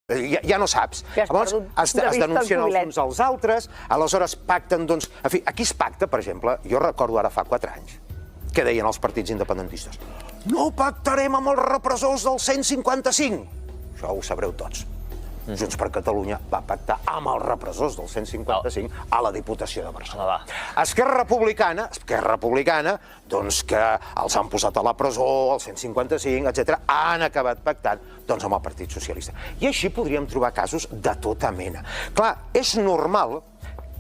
Ja no saps. Llavors es denuncien els uns als altres, aleshores pacten, doncs... En fi, aquí es pacta, per exemple, jo recordo ara fa 4 anys, que deien els partits independentistes: no pactarem amb els repressors del 155. Això ho sabreu tots. Junts per Catalunya va pactar amb els repressors del 155 a la Diputació de Barcelona. Esquerra Republicana, doncs que els han posat a la presó, el 155, etc., han acabat pactant amb el Partit Socialista. I així podríem trobar casos de tota mena. Clar, és normal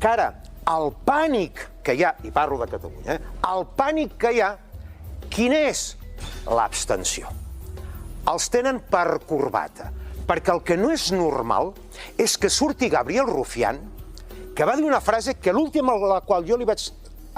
que ara el pànic que hi ha, i parlo de Catalunya, el pànic que hi ha, quina és? L'abstenció. Els tenen per corbata. Perquè el que no és normal és que surti Gabriel Rufián, que va dir una frase que l'última a la qual jo li vaig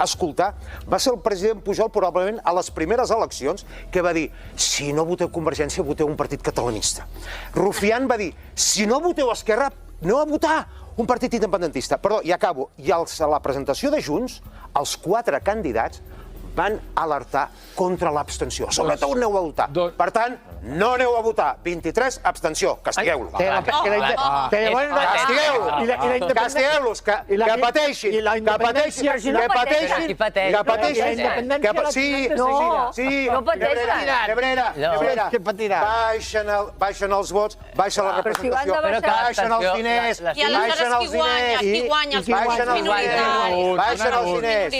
escoltar va ser el president Pujol, probablement a les primeres eleccions, que va dir: si no voteu Convergència, voteu un partit catalanista. Rufián va dir: si no voteu Esquerra, aneu a votar un partit independentista. Perdó, i acabo. I a la presentació de Junts, els 4 candidats van alertar contra l'abstenció. Sobretot aneu a votar. Per tant, no aneu a votar. 23, abstenció. Castigueu-los. Castigueu-los. Que pateixin. Que pateixin. Que pateixin. Sí. No pateixen. Nebrera. Baixen els vots, baixa la representació, baixen els diners. I aleshores qui guanya? Qui guanya? Els partits minoritaris. Baixen els diners.